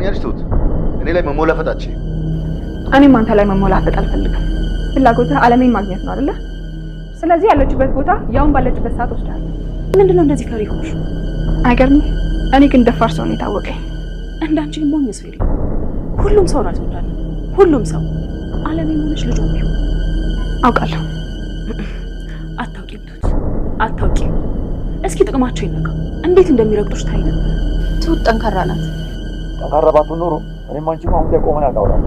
ትሰሚያለሽ ትሁት? እኔ ላይ መሞላፈጣች። እኔም አንተ ላይ መሞላፈጥ አልፈልግም። ፍላጎትህ አለሜን ማግኘት ነው አይደለ? ስለዚህ ያለችበት ቦታ ያውን ባለችበት ሰዓት ወስዳለሁ። ምንድነው እንደዚህ ፈሪ ሆንሽ? አይገርምም? እኔ ግን ደፋር ሰው ነው የታወቀኝ። እንዳንቺ ሞኝ ሰው የለም። ሁሉም ሰው ናት ወዳለ። ሁሉም ሰው አለሜን ሆነሽ ልጅ ነው። አውቃለሁ። አታውቂም ትሁት፣ አታውቂም። እስኪ ጥቅማቸው ይነካ እንዴት እንደሚረግጡሽ ታይ ነበር። ትሁት ጠንካራ ናት። ጠንካራ ባትሆን ኖሮ እኔም አንቺም አሁን ላይ ቆመን አናወራም።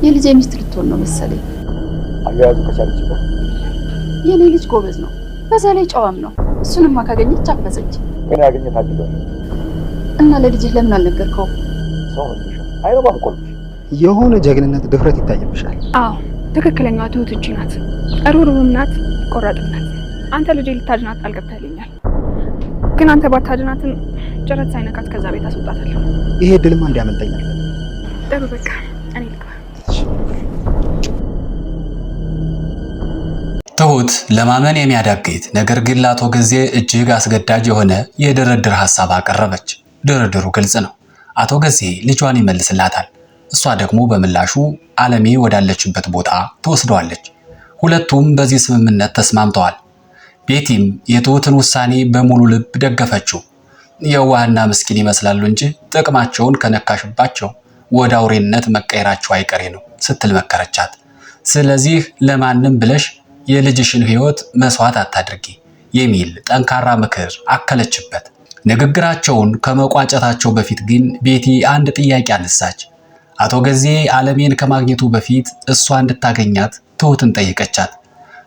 የልጄ ሚስት ልትሆን ነው መሰለኝ። አያያዙ ከቻለችበት። የኔ ልጅ ጎበዝ ነው፣ በዛ ላይ ጨዋም ነው። እሱንማ ካገኘች አፈሰች። ግን ያገኘት አግኝቷል። እና ለልጅህ ለምን አልነገርከው? ሰው መስልሽ አይረባም እኮ ልጅ። የሆነ ጀግንነት ድፍረት ይታይብሻል። አዎ ትክክለኛዋ ትሁት እቺ ናት። ሩሩም ናት፣ ቆራጥም ናት። አንተ ልጄ ልታድናት ቃል ገብተህልኛል። ግን አንተ ባታድናትም ጭረት ሳይነካት ከዛ ቤት አስወጣታለሁ። ይሄ ድልማ እንዲያመልጠኝ አልፈልግም። ጥሩ በቃ እኔ ልግባ። ትሁት ለማመን የሚያዳግት ነገር ግን ለአቶ ጊዜ እጅግ አስገዳጅ የሆነ የድርድር ሐሳብ አቀረበች። ድርድሩ ግልጽ ነው። አቶ ጊዜ ልጇን ይመልስላታል። እሷ ደግሞ በምላሹ አለሜ ወዳለችበት ቦታ ትወስደዋለች። ሁለቱም በዚህ ስምምነት ተስማምተዋል። ቤቲም የትሁትን ውሳኔ በሙሉ ልብ ደገፈችው። የዋህና ምስኪን ይመስላሉ እንጂ ጥቅማቸውን ከነካሽባቸው ወደ አውሬነት መቀየራቸው አይቀሬ ነው ስትል መከረቻት። ስለዚህ ለማንም ብለሽ የልጅሽን ሕይወት መስዋዕት አታድርጊ የሚል ጠንካራ ምክር አከለችበት። ንግግራቸውን ከመቋጨታቸው በፊት ግን ቤቲ አንድ ጥያቄ አነሳች። አቶ ጊዜ አለሜን ከማግኘቱ በፊት እሷ እንድታገኛት ትሁትን ጠየቀቻት።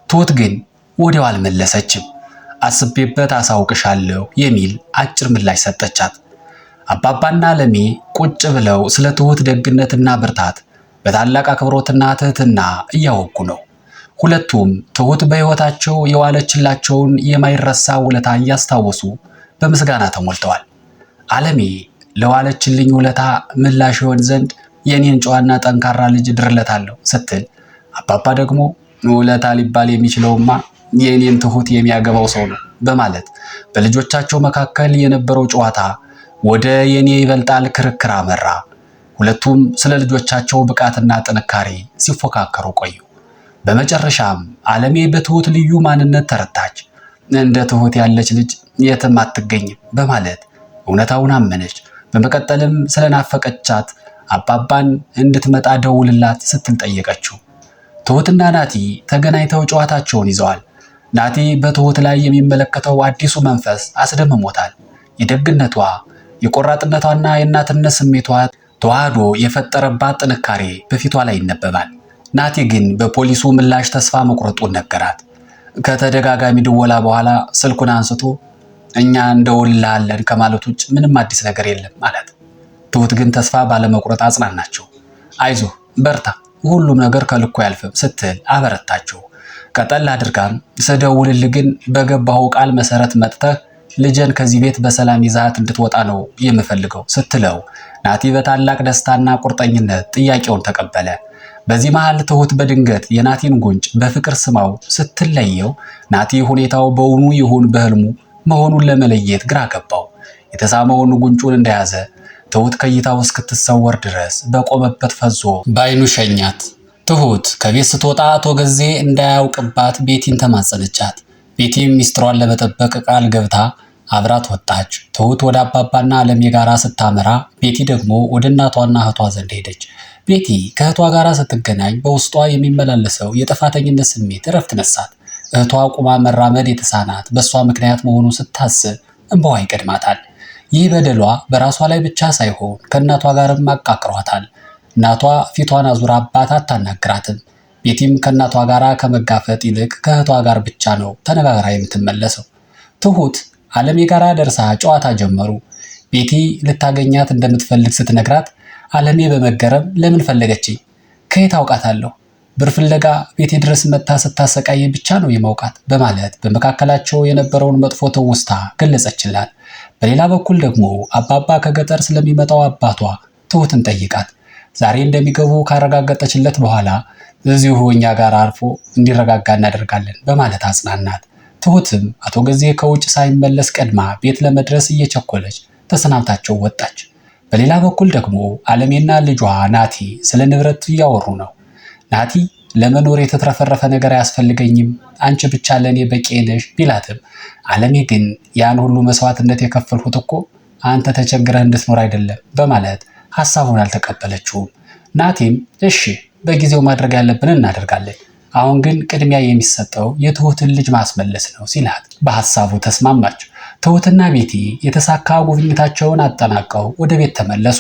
ትሁት ግን ወዲያው አልመለሰችም። አስቤበት አሳውቅሻለሁ የሚል አጭር ምላሽ ሰጠቻት። አባባና አለሜ ቁጭ ብለው ስለ ትሁት ደግነትና ብርታት በታላቅ አክብሮትና ትህትና እያወጉ ነው። ሁለቱም ትሁት በሕይወታቸው የዋለችላቸውን የማይረሳ ውለታ እያስታወሱ በምስጋና ተሞልተዋል። አለሜ ለዋለችልኝ ውለታ ምላሽ ይሆን ዘንድ የኔን ጨዋና ጠንካራ ልጅ ድርለታለሁ ስትል፣ አባባ ደግሞ ውለታ ሊባል የሚችለውማ የኔን ትሁት የሚያገባው ሰው ነው በማለት በልጆቻቸው መካከል የነበረው ጨዋታ ወደ የኔ ይበልጣል ክርክር አመራ። ሁለቱም ስለ ልጆቻቸው ብቃትና ጥንካሬ ሲፎካከሩ ቆዩ። በመጨረሻም አለሜ በትሁት ልዩ ማንነት ተረታች። እንደ ትሁት ያለች ልጅ የትም አትገኝም በማለት እውነታውን አመነች። በመቀጠልም ስለናፈቀቻት አባባን እንድትመጣ ደውልላት ስትል ጠየቀችው። ትሁትና ናቲ ተገናኝተው ጨዋታቸውን ይዘዋል። ናቲ በትሁት ላይ የሚመለከተው አዲሱ መንፈስ አስደምሞታል። የደግነቷ፣ የቆራጥነቷና የእናትነት ስሜቷ ተዋህዶ የፈጠረባት ጥንካሬ በፊቷ ላይ ይነበባል። ናቲ ግን በፖሊሱ ምላሽ ተስፋ መቁረጡን ነገራት። ከተደጋጋሚ ድወላ በኋላ ስልኩን አንስቶ እኛ እንደውልሃለን ከማለት ውጭ ምንም አዲስ ነገር የለም ማለት። ትሁት ግን ተስፋ ባለመቁረጥ አጽናናቸው። አይዞህ በርታ፣ ሁሉም ነገር ከልኩ አያልፍም ስትል አበረታቸው። ቀጠል አድርጋም ስደውልልህ ግን በገባው ቃል መሰረት መጥተህ ልጄን ከዚህ ቤት በሰላም ይዛት እንድትወጣ ነው የምፈልገው ስትለው ናቲ በታላቅ ደስታና ቁርጠኝነት ጥያቄውን ተቀበለ። በዚህ መሃል ትሁት በድንገት የናቲን ጉንጭ በፍቅር ስማው ስትለየው ናቲ ሁኔታው በውኑ ይሁን በህልሙ መሆኑን ለመለየት ግራ ገባው። የተሳመውን ጉንጩን እንደያዘ ትሁት ከእይታው እስክትሰወር ድረስ በቆመበት ፈዞ በአይኑ ሸኛት። ትሁት ከቤት ስትወጣ አቶ ጊዜ እንዳያውቅባት ቤቲን ተማጸነቻት። ቤቲም ሚስጥሯን ለመጠበቅ ቃል ገብታ አብራት ወጣች። ትሁት ወደ አባባና አለሜ ጋራ ስታመራ ቤቲ ደግሞ ወደ እናቷና እህቷ ዘንድ ሄደች። ቤቲ ከእህቷ ጋራ ስትገናኝ በውስጧ የሚመላለሰው የጥፋተኝነት ስሜት እረፍት ነሳት። እህቷ ቁማ መራመድ የተሳናት በእሷ ምክንያት መሆኑ ስታስብ እንባዋ ይቀድማታል። ይህ በደሏ በራሷ ላይ ብቻ ሳይሆን ከእናቷ ጋርም አቃቅሯታል። እናቷ ፊቷን አዙራ አባት አታናግራትም። ቤቲም ከእናቷ ጋራ ከመጋፈጥ ይልቅ ከእህቷ ጋር ብቻ ነው ተነጋግራ የምትመለሰው። ትሁት አለሜ ጋራ ደርሳ ጨዋታ ጀመሩ። ቤቲ ልታገኛት እንደምትፈልግ ስትነግራት አለሜ በመገረም ለምን ፈለገችኝ? ከየት አውቃታለሁ? ብር ፍለጋ ቤቴ ድረስ መጥታ ስታሰቃይ ብቻ ነው የማውቃት በማለት በመካከላቸው የነበረውን መጥፎ ትውስታ ገለጸችላት። በሌላ በኩል ደግሞ አባባ ከገጠር ስለሚመጣው አባቷ ትሁትን ጠይቃት። ዛሬ እንደሚገቡ ካረጋገጠችለት በኋላ እዚሁ እኛ ጋር አርፎ እንዲረጋጋ እናደርጋለን በማለት አጽናናት። ትሁትም አቶ ጊዜ ከውጭ ሳይመለስ ቀድማ ቤት ለመድረስ እየቸኮለች ተሰናብታቸው ወጣች። በሌላ በኩል ደግሞ አለሜና ልጇ ናቲ ስለ ንብረት እያወሩ ነው። ናቲ ለመኖር የተትረፈረፈ ነገር አያስፈልገኝም፣ አንቺ ብቻ ለእኔ በቂ ነሽ ቢላትም አለሜ ግን ያን ሁሉ መስዋዕትነት የከፈልሁት እኮ አንተ ተቸግረህ እንድትኖር አይደለም በማለት ሐሳቡን አልተቀበለችውም። ናቲም እሺ በጊዜው ማድረግ ያለብን እናደርጋለን፣ አሁን ግን ቅድሚያ የሚሰጠው የትሁትን ልጅ ማስመለስ ነው ሲላት በሐሳቡ ተስማማች። ትሁትና ቤቲ የተሳካ ጉብኝታቸውን አጠናቀው ወደ ቤት ተመለሱ።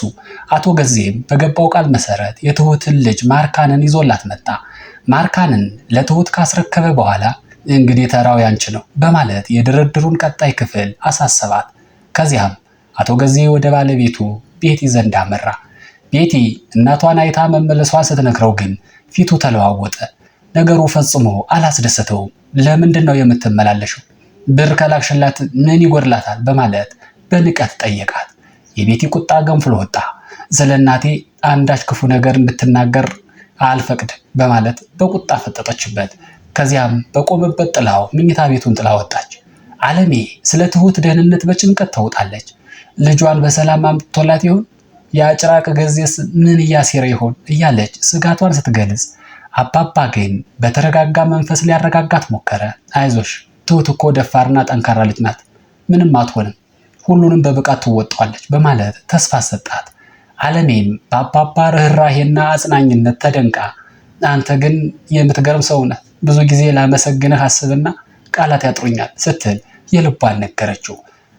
አቶ ገዜም በገባው ቃል መሰረት የትሁትን ልጅ ማርካንን ይዞላት መጣ። ማርካንን ለትሁት ካስረከበ በኋላ እንግዲህ ተራው ያንቺ ነው በማለት የድርድሩን ቀጣይ ክፍል አሳሰባት። ከዚያም አቶ ገዜ ወደ ባለቤቱ ቤቲ ዘንድ አመራ። ቤቲ እናቷን አይታ መመለሷን ስትነግረው ግን ፊቱ ተለዋወጠ። ነገሩ ፈጽሞ አላስደሰተውም። ለምንድን ነው የምትመላለሽው? ብር ከላክሽላት ምን ይጎድላታል? በማለት በንቀት ጠየቃት። የቤቲ ቁጣ ገንፍሎ ወጣ። ስለ እናቴ አንዳች ክፉ ነገር እንድትናገር አልፈቅድ በማለት በቁጣ ፈጠጠችበት። ከዚያም በቆመበት ጥላው መኝታ ቤቱን ጥላ ወጣች። አለሜ ስለ ትሁት ደህንነት በጭንቀት ተውጣለች። ልጇን በሰላም አምጥቶላት ይሆን? የጭራቅ ገዜስ ምን እያሴረ ይሆን እያለች ስጋቷን ስትገልጽ፣ አባባ ግን በተረጋጋ መንፈስ ሊያረጋጋት ሞከረ። አይዞሽ ትሁት እኮ ደፋርና ጠንካራ ልጅ ናት፣ ምንም አትሆንም፣ ሁሉንም በብቃት ትወጣዋለች በማለት ተስፋ ሰጣት። አለሜም በአባባ ርኅራሄና አጽናኝነት ተደንቃ አንተ ግን የምትገርም ሰው ነህ፣ ብዙ ጊዜ ላመሰግንህ አስብና ቃላት ያጥሩኛል ስትል የልቧን ነገረችው።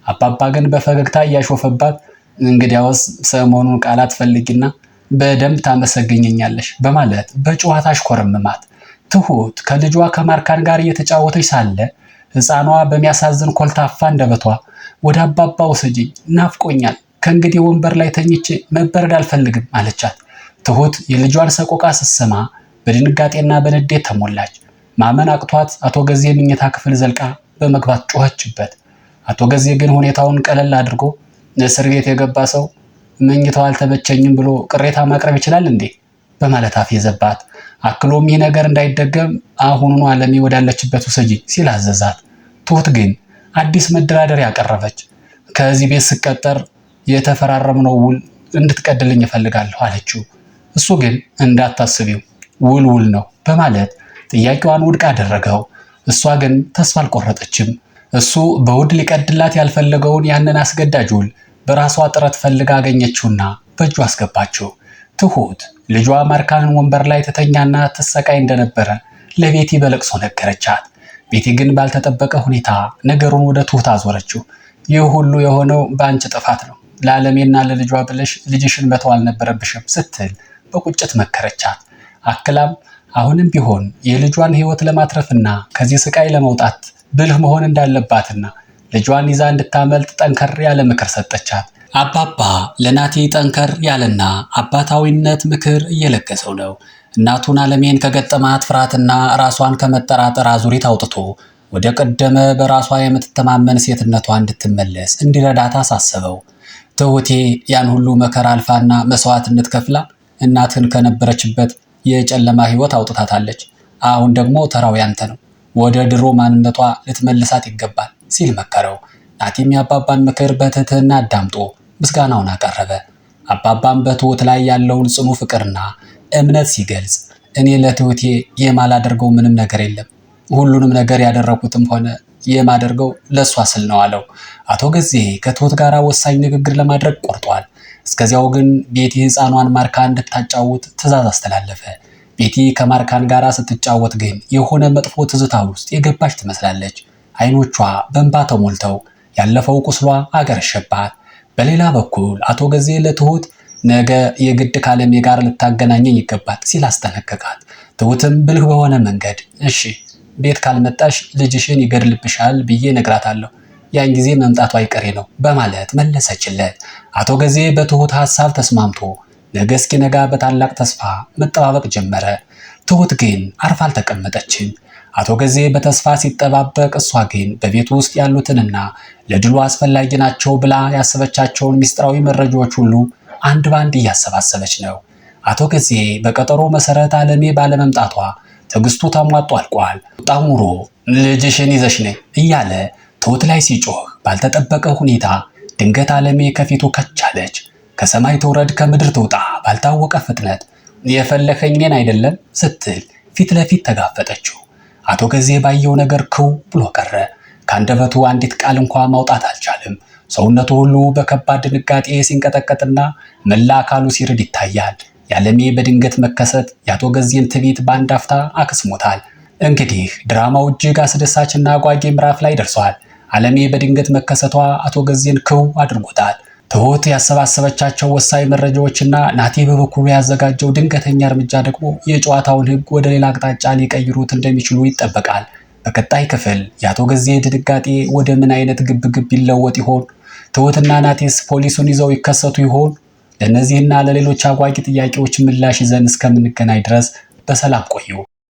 አባባ ግን በፈገግታ እያሾፈባት እንግዲያውስ ሰሞኑን ቃላት ፈልጊና በደንብ ታመሰግኘኛለሽ በማለት በጨዋታ አሽኮረመማት። ትሁት ከልጇ ከማርካን ጋር እየተጫወተች ሳለ ሕፃኗ በሚያሳዝን ኮልታፋ እንደበቷ ወደ አባባ ውሰጂኝ፣ ናፍቆኛል፣ ከእንግዲህ ወንበር ላይ ተኝቼ መበረድ አልፈልግም አለቻት። ትሁት የልጇን ሰቆቃ ስትሰማ በድንጋጤና በንዴት ተሞላች። ማመን አቅቷት አቶ ገዜ መኝታ ክፍል ዘልቃ በመግባት ጮኸችበት። አቶ ገዜ ግን ሁኔታውን ቀለል አድርጎ እስር ቤት የገባ ሰው መኝታው አልተመቸኝም ብሎ ቅሬታ ማቅረብ ይችላል እንዴ በማለት አፌዘባት። አክሎም ይህ ነገር እንዳይደገም አሁኑኑ አለሜ ወዳለችበት ውሰጂ ሲል አዘዛት። ትሁት ግን አዲስ መደራደሪያ ያቀረበች። ከዚህ ቤት ስቀጠር የተፈራረምነው ውል እንድትቀድልኝ እፈልጋለሁ አለችው። እሱ ግን እንዳታስቢው ውል ነው በማለት ጥያቄዋን ውድቅ አደረገው። እሷ ግን ተስፋ አልቆረጠችም። እሱ በውድ ሊቀድላት ያልፈለገውን ያንን አስገዳጅ ውል በራሷ ጥረት ፈልጋ አገኘችውና በእጁ አስገባችው። ትሁት ልጇ ማርካንን ወንበር ላይ ትተኛና ትሰቃይ እንደነበረ ለቤቲ በለቅሶ ነገረቻት። ቤቲ ግን ባልተጠበቀ ሁኔታ ነገሩን ወደ ትሁት አዞረችው። ይህ ሁሉ የሆነው በአንቺ ጥፋት ነው፣ ለዓለሜና ለልጇ ብለሽ ልጅሽን መተው አልነበረብሽም ስትል በቁጭት መከረቻት። አክላም አሁንም ቢሆን የልጇን ሕይወት ለማትረፍና ከዚህ ስቃይ ለመውጣት ብልህ መሆን እንዳለባትና ልጇን ይዛ እንድታመልጥ ጠንከር ያለ ምክር ሰጠቻት። አባባ ለናቲ ጠንከር ያለና አባታዊነት ምክር እየለገሰው ነው። እናቱን አለሜን ከገጠማት ፍርሃትና ራሷን ከመጠራጠር አዙሪት አውጥቶ ወደ ቀደመ በራሷ የምትተማመን ሴትነቷ እንድትመለስ እንዲረዳት አሳሰበው። ትሁቴ ያን ሁሉ መከራ አልፋና መስዋዕትነት ከፍላ እናትን ከነበረችበት የጨለማ ሕይወት አውጥታታለች። አሁን ደግሞ ተራው ያንተ ነው፣ ወደ ድሮ ማንነቷ ልትመልሳት ይገባል ሲል መከረው። ናቲም የአባባን ምክር በትህትና አዳምጦ ምስጋናውን አቀረበ። አባባም በትሁት ላይ ያለውን ጽኑ ፍቅርና እምነት ሲገልጽ እኔ ለትሁቴ የማላደርገው ምንም ነገር የለም፣ ሁሉንም ነገር ያደረኩትም ሆነ የማደርገው ለሷ ስል ነው አለው። አቶ ገዜ ከትሁት ጋር ወሳኝ ንግግር ለማድረግ ቆርጧል። እስከዚያው ግን ቤቲ ሕፃኗን ማርካን እንድታጫውት ትዕዛዝ አስተላለፈ። ቤቲ ከማርካን ጋር ስትጫወት ግን የሆነ መጥፎ ትዝታ ውስጥ የገባች ትመስላለች። አይኖቿ በእንባ ተሞልተው ያለፈው ቁስሏ አገረሸባት። በሌላ በኩል አቶ ገዜ ለትሁት ነገ የግድ ካለሜ ጋር ልታገናኘኝ ይገባል ሲል አስጠነቀቃት። ትሁትም ብልህ በሆነ መንገድ እሺ ቤት ካልመጣሽ ልጅሽን ይገድልብሻል ብዬ ነግራታለሁ፣ ያን ጊዜ መምጣቱ አይቀሬ ነው በማለት መለሰችለት። አቶ ገዜ በትሁት ሐሳብ ተስማምቶ ነገ እስኪነጋ በታላቅ ተስፋ መጠባበቅ ጀመረ። ትሁት ግን አርፋ አልተቀመጠችም። አቶ ገዜ በተስፋ ሲጠባበቅ እሷ ግን በቤት ውስጥ ያሉትንና ለድሉ አስፈላጊ ናቸው ብላ ያሰበቻቸውን ሚስጥራዊ መረጃዎች ሁሉ አንድ ባንድ እያሰባሰበች ነው። አቶ ገዜ በቀጠሮ መሰረት አለሜ ባለመምጣቷ ትዕግስቱ ተሟጦ አልቋል። ጣሙሮ ልጅሽን ይዘሽ ነይ እያለ ትሁት ላይ ሲጮህ ባልተጠበቀ ሁኔታ ድንገት አለሜ ከፊቱ ከቻለች። ከሰማይ ትውረድ ከምድር ትውጣ ባልታወቀ ፍጥነት የፈለከኝን አይደለም ስትል ፊት ለፊት ተጋፈጠችው። አቶ ገዜ ባየው ነገር ክው ብሎ ቀረ። ከአንደበቱ አንዲት ቃል እንኳ ማውጣት አልቻለም። ሰውነቱ ሁሉ በከባድ ድንጋጤ ሲንቀጠቀጥና መላ አካሉ ሲርድ ይታያል። የዓለሜ በድንገት መከሰት የአቶ ገዜን ትዕቢት በአንድ አፍታ አክስሞታል። እንግዲህ ድራማው እጅግ አስደሳችና አጓጊ ምዕራፍ ላይ ደርሷል። ዓለሜ በድንገት መከሰቷ አቶ ገዜን ክው አድርጎታል። ትሁት ያሰባሰበቻቸው ወሳኝ መረጃዎችና ናቲ በበኩሉ ያዘጋጀው ድንገተኛ እርምጃ ደግሞ የጨዋታውን ሕግ ወደ ሌላ አቅጣጫ ሊቀይሩት እንደሚችሉ ይጠበቃል። በቀጣይ ክፍል የአቶ ገዜ ድንጋጤ ወደ ምን አይነት ግብግብ ይለወጥ ይሆን? ትሁትና ናቲስ ፖሊሱን ይዘው ይከሰቱ ይሆን? ለእነዚህና ለሌሎች አጓጊ ጥያቄዎች ምላሽ ይዘን እስከምንገናኝ ድረስ በሰላም ቆዩ።